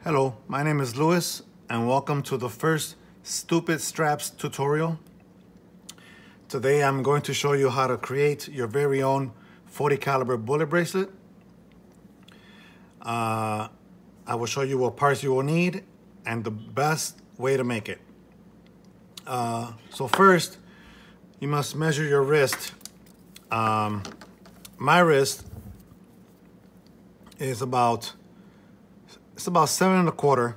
Hello, my name is Louis and welcome to the first Stupid Straps tutorial. Today I'm going to show you how to create your very own 40 caliber bullet bracelet. I will show you what parts you will need and the best way to make it. So first, you must measure your wrist. My wrist is about 7 1/4.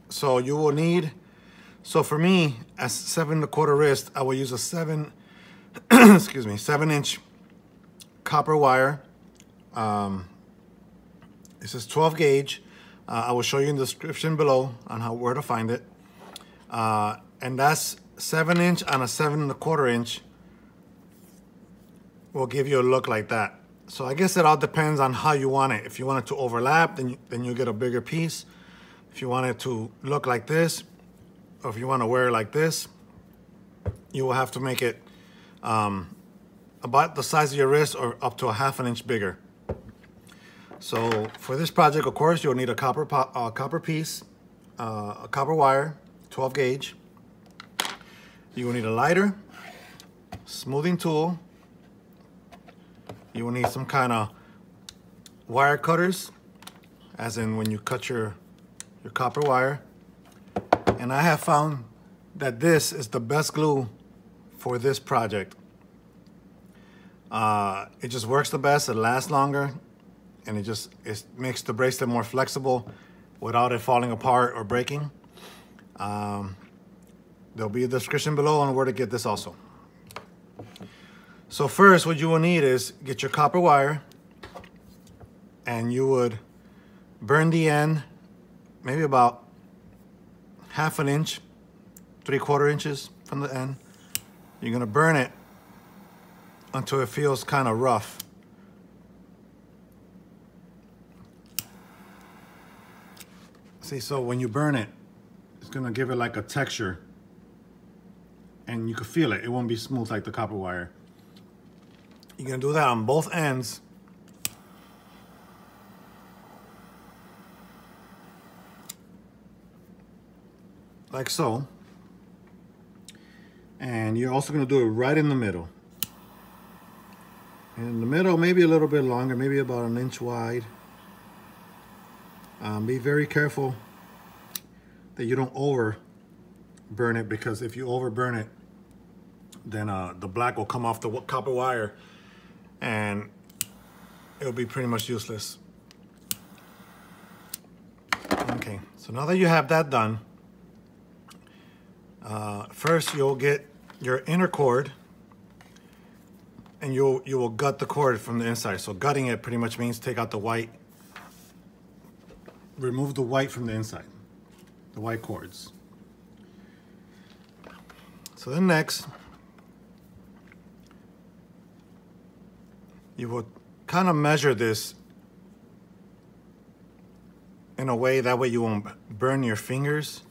So you will need, so for me, as 7 1/4 wrist, I will use a 7-inch copper wire. This is 12 gauge. I will show you in the description below on where to find it. And that's 7-inch on a 7 1/4 inch will give you a look like that. So I guess it all depends on how you want it. If you want it to overlap, then you get a bigger piece. If you want it to look like this, or if you want to wear it like this, you will have to make it about the size of your wrist or up to a 1/2 inch bigger. So for this project, of course, you'll need a copper piece, a copper wire, 12 gauge. You will need a lighter, smoothing tool. You will need some kind of wire cutters, as in when you cut your copper wire. And I have found that this is the best glue for this project. It just works the best, it lasts longer, and it makes the bracelet more flexible without it falling apart or breaking. There'll be a description below on where to get this also. So first, what you will need is get your copper wire, and you would burn the end, maybe about 1/2 inch, 3/4 inches from the end. You're gonna burn it until it feels kind of rough. See, so when you burn it, it's gonna give it like a texture, and you can feel it. It won't be smooth like the copper wire. You're gonna do that on both ends. Like so. And you're also gonna do it right in the middle. In the middle, maybe a little bit longer, maybe about 1 inch wide. Be very careful that you don't over burn it, because if you over burn it, then the black will come off the copper wire and it'll be pretty much useless. Okay, so now that you have that done, first you'll get your inner cord, and you will gut the cord from the inside. So gutting it pretty much means take out the white, remove the white from the inside, the white cords. So then next, you will kind of measure this in a way that way you won't burn your fingers,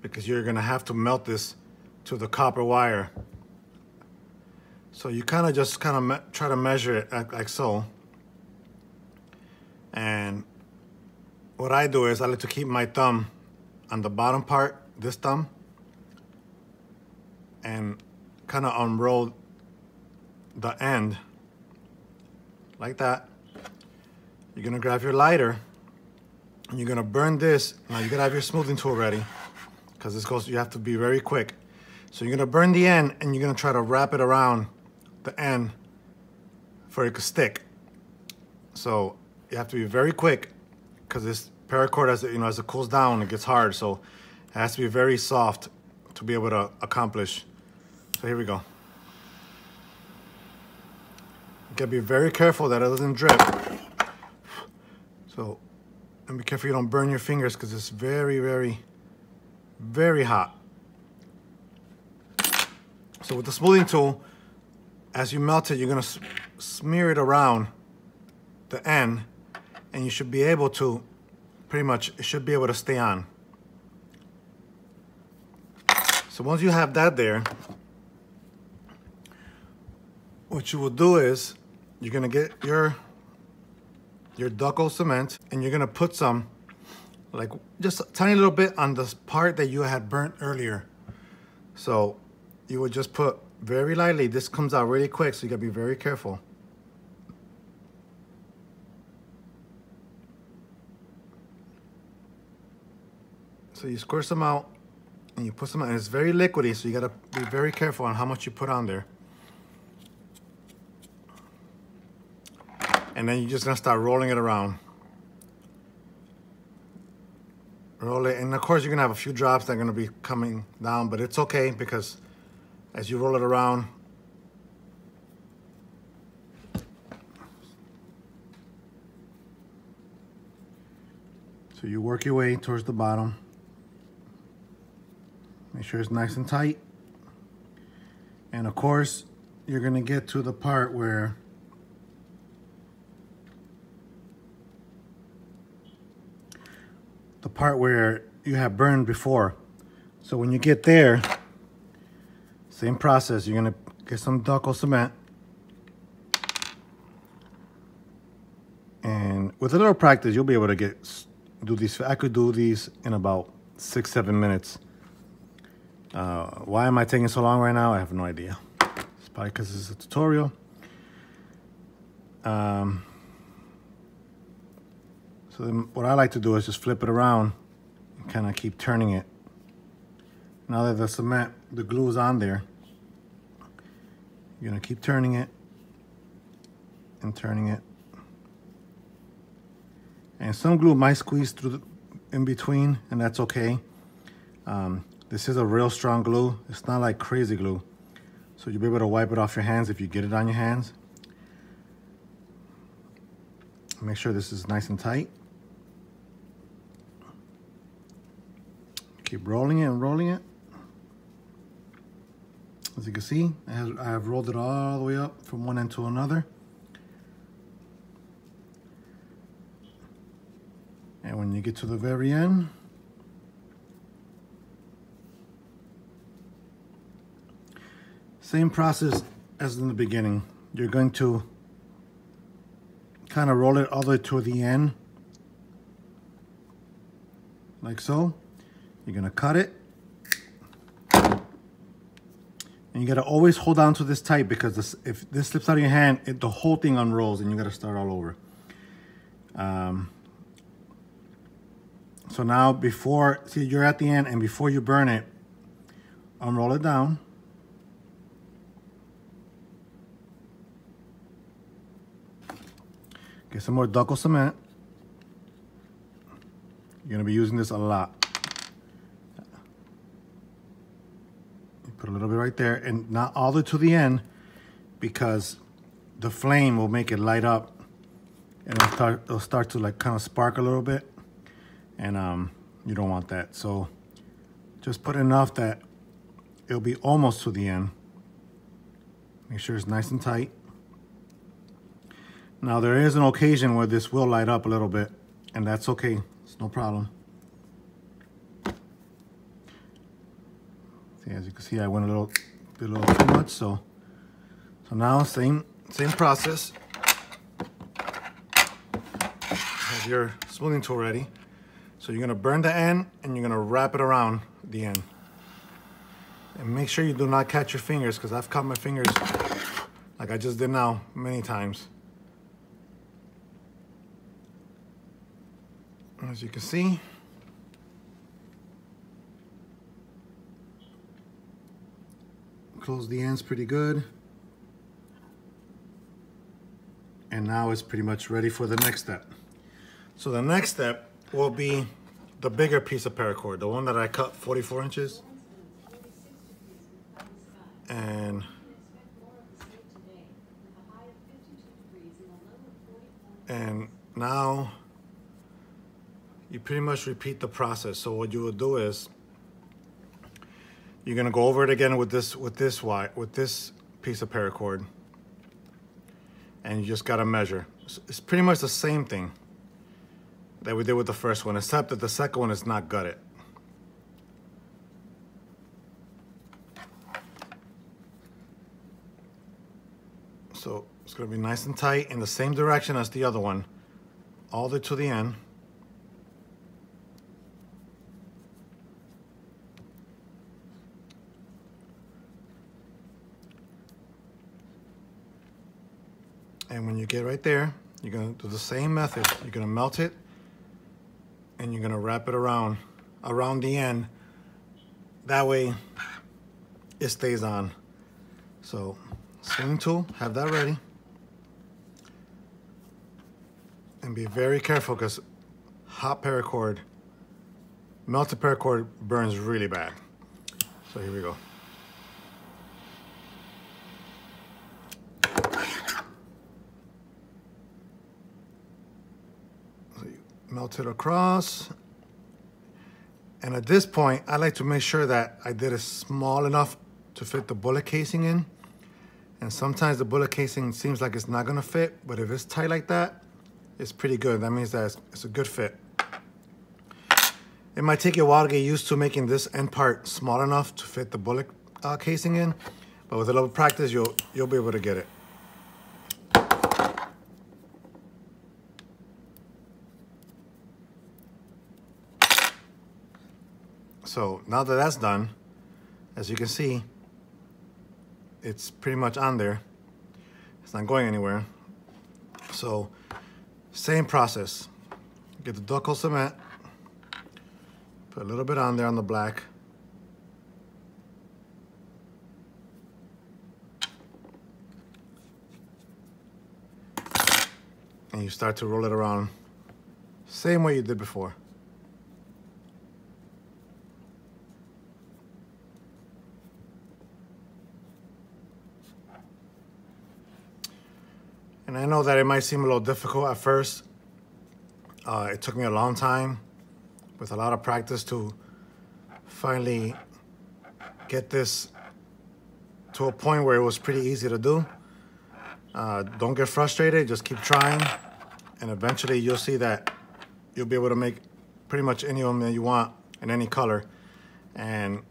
because you're gonna have to melt this to the copper wire. So you kind of try to measure it like so. And what I do is I like to keep my thumb on the bottom part, this thumb, and kind of unroll the end like that. You're gonna grab your lighter and you're gonna burn this. Now you gotta have your smoothing tool ready, because you have to be very quick. So you're gonna burn the end and you're gonna try to wrap it around the end for it to stick. So you have to be very quick, because this paracord, as it cools down, it gets hard. So it has to be very soft to be able to accomplish. So here we go. You gotta be very careful that it doesn't drip. So, and be careful you don't burn your fingers, because it's very, very, very hot. So with the smoothing tool, as you melt it, you're gonna smear it around the end, and you should be able to, pretty much, it should be able to stay on. So once you have that there, what you will do is, you're gonna get your your duckle cement, and you're gonna put some, like just a tiny little bit on the part that you had burnt earlier. So you would just put very lightly. This comes out really quick, so you gotta be very careful. So you squirt some out and you put some out, and it's very liquidy, so you gotta be very careful on how much you put on there. And then you're just gonna start rolling it around. Roll it, and of course you're gonna have a few drops that are gonna be coming down, but it's okay because as you roll it around, so you work your way towards the bottom. Make sure it's nice and tight. And of course, you're gonna get to the part where you have burned before. So when you get there, same process. You're gonna get some duckle cement. And with a little practice, you'll be able to do these. I could do these in about 6-7 minutes. Why am I taking so long right now? I have no idea. It's probably because this is a tutorial. So then what I like to do is just flip it around and kind of keep turning it. Now that the cement, the glue is on there, you're gonna keep turning it and turning it. And some glue might squeeze through in between, and that's okay. This is a real strong glue. It's not like crazy glue. So you'll be able to wipe it off your hands if you get it on your hands. Make sure this is nice and tight. Keep rolling it and rolling it. As you can see, I have rolled it all the way up from one end to another. And when you get to the very end, same process as in the beginning. You're going to kind of roll it all the way to the end, like so. You're gonna cut it. And you gotta always hold on to this tight, because if this slips out of your hand, the whole thing unrolls and you gotta start all over. So now see, you're at the end, and before you burn it, unroll it down. Get some more duckle cement. You're gonna be using this a lot. You put a little bit right there, and not all the way to the end, because the flame will make it light up, and it'll start to like kind of spark a little bit, and you don't want that. So just put enough that it'll be almost to the end. Make sure it's nice and tight. Now there is an occasion where this will light up a little bit, and that's okay. It's no problem. See, as you can see, I went a little too much. So now same process. Have your smoothing tool ready. So you're gonna burn the end, and you're gonna wrap it around the end. And make sure you do not catch your fingers, because I've caught my fingers like I just did now many times. As you can see, close the ends pretty good. And now it's pretty much ready for the next step. So the next step will be the bigger piece of paracord, the one that I cut 44 inches. And now you pretty much repeat the process. So what you will do is you're gonna go over it again with this piece of paracord, and you just gotta measure. It's pretty much the same thing that we did with the first one, except that the second one is not gutted. So it's gonna be nice and tight in the same direction as the other one. all the way to the end. And when you get right there, you're gonna do the same method. You're gonna melt it and you're gonna wrap it around the end. That way it stays on. So swing tool, have that ready. And be very careful because hot paracord, melted paracord burns really bad. So here we go. So you melt it across. And at this point, I like to make sure that I did it small enough to fit the bullet casing in. And sometimes the bullet casing seems like it's not gonna fit, but if it's tight like that, it's pretty good. That means that it's a good fit. It might take you a while to get used to making this end part small enough to fit the bullet casing in, but with a little practice, you'll be able to get it. So now that that's done, as you can see, it's pretty much on there. It's not going anywhere. So same process. Get the duck hole cement, put a little bit on there on the black. And you start to roll it around same way you did before. And I know that it might seem a little difficult at first. It took me a long time with a lot of practice to finally get this to a point where it was pretty easy to do. Don't get frustrated, just keep trying. And eventually you'll see that you'll be able to make pretty much any of them that you want in any color. And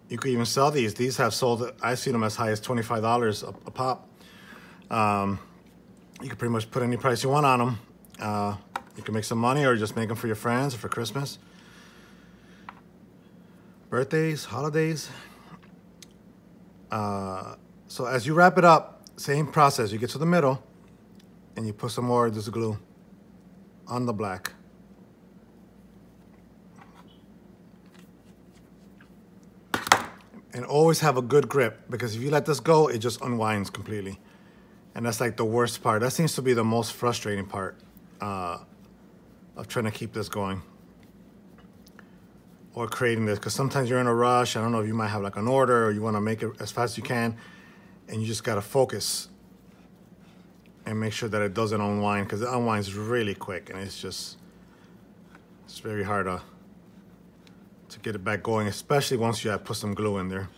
you could even sell these. These have sold, I've seen them as high as $25 a pop. You can pretty much put any price you want on them. You can make some money or just make them for your friends or for Christmas. Birthdays, holidays. So as you wrap it up, same process. You get to the middle and you put some more of this glue on the black. And always have a good grip, because if you let this go, it just unwinds completely. And that's like the worst part. That seems to be the most frustrating part of trying to keep this going or creating this. Because sometimes you're in a rush. I don't know if you might have like an order or you want to make it as fast as you can. And you just got to focus and make sure that it doesn't unwind, because it unwinds really quick. And it's very hard to get it back going, especially once you have put some glue in there.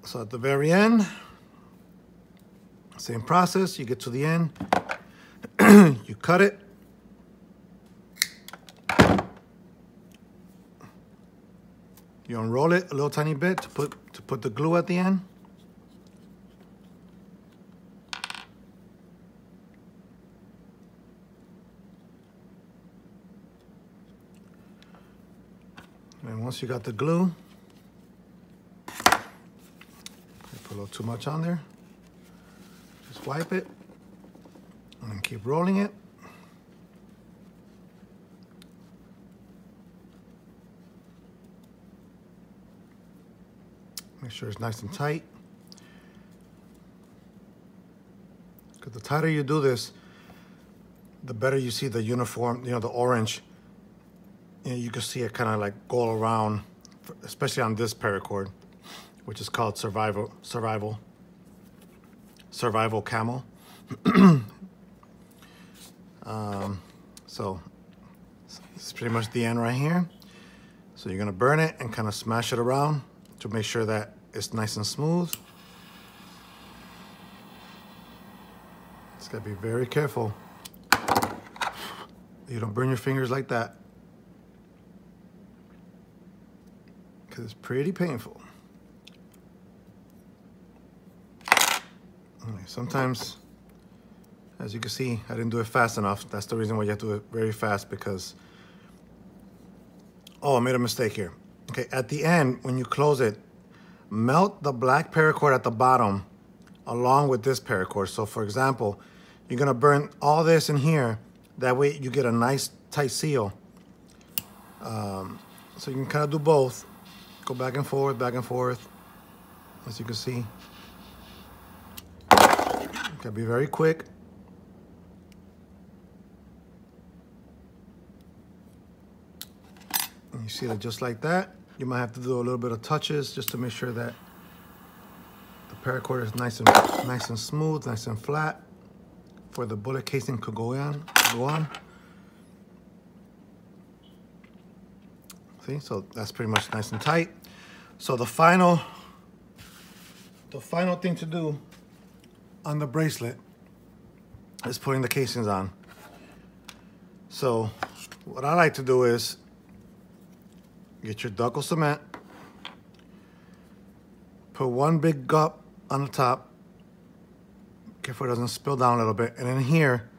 So at the very end, same process. You get to the end, you cut it. You unroll it a little tiny bit to put the glue at the end. And once you got the glue, put a little too much on there. Just wipe it and then keep rolling it. Make sure it's nice and tight. Because the tighter you do this, the better you see the uniform, the orange. You can see it kind of like go around, especially on this paracord, which is called Survival Camel. So it's pretty much the end right here. So you're gonna burn it and kind of smash it around to make sure that it's nice and smooth. Just gotta be very careful. You don't burn your fingers like that, because it's pretty painful. Sometimes, as you can see, I didn't do it fast enough. That's the reason why you have to do it very fast, because, oh, I made a mistake here. Okay, at the end, when you close it, melt the black paracord at the bottom along with this paracord. So for example, you're gonna burn all this in here. That way you get a nice tight seal. So you can kind of do both. Go back and forth, as you can see. You gotta be very quick. And you see that just like that. You might have to do a little bit of touches just to make sure that the paracord is nice and smooth, nice and flat, for the bullet casing to go on. See, so that's pretty much nice and tight. So the final thing to do on the bracelet is putting the casings on. So what I like to do is get your duckle cement, put one big gulp on the top, careful it doesn't spill down a little bit, and in here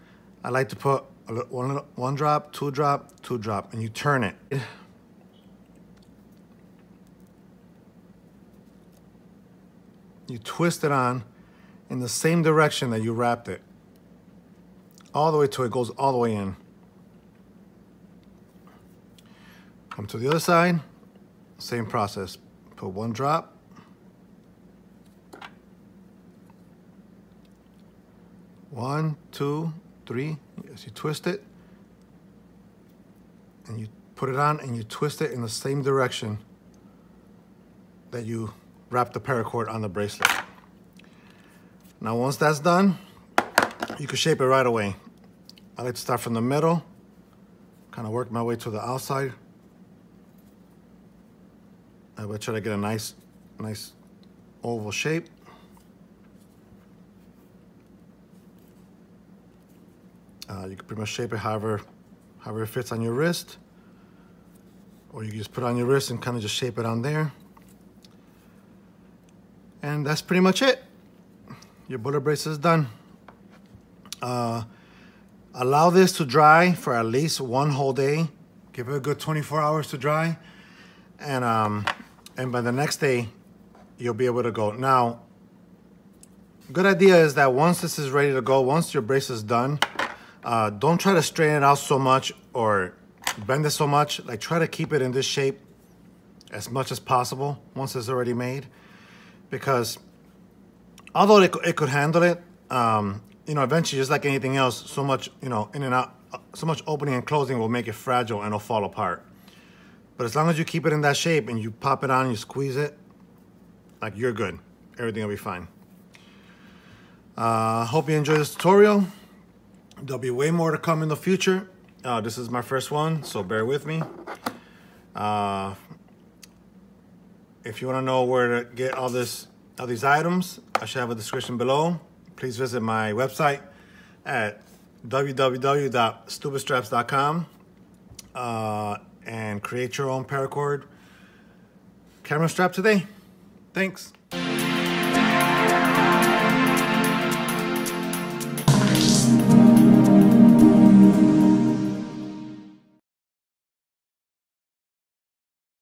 I like to put one drop, two drop, and you turn it. You twist it on in the same direction that you wrapped it, all the way till it goes all the way in. Come to the other side, same process. Put one drop, one, two, three. As you twist it, and you put it on, and you twist it in the same direction that you wrap the paracord on the bracelet. Now once that's done, you can shape it right away. I like to start from the middle, kind of work my way to the outside. I would try to get a nice oval shape. You can pretty much shape it however it fits on your wrist, or you can just put it on your wrist and kind of just shape it on there. And that's pretty much it. Your bullet bracelet is done. Allow this to dry for at least one whole day. Give it a good 24 hours to dry. And by the next day, you'll be able to go. Now, good idea is that once this is ready to go, once your bracelet is done, don't try to straighten it out so much or bend it so much. Like, try to keep it in this shape as much as possible once it's already made. Because although it could handle it, you know, eventually, just like anything else, so much, you know, in and out, so much opening and closing will make it fragile and it'll fall apart. But as long as you keep it in that shape and you pop it on and you squeeze it, like, you're good. Everything will be fine. Hope you enjoyed this tutorial. There'll be way more to come in the future. This is my first one, so bear with me. If you want to know where to get all these items, I should have a description below. Please visit my website at www.stupidstraps.com and create your own paracord camera strap today. Thanks.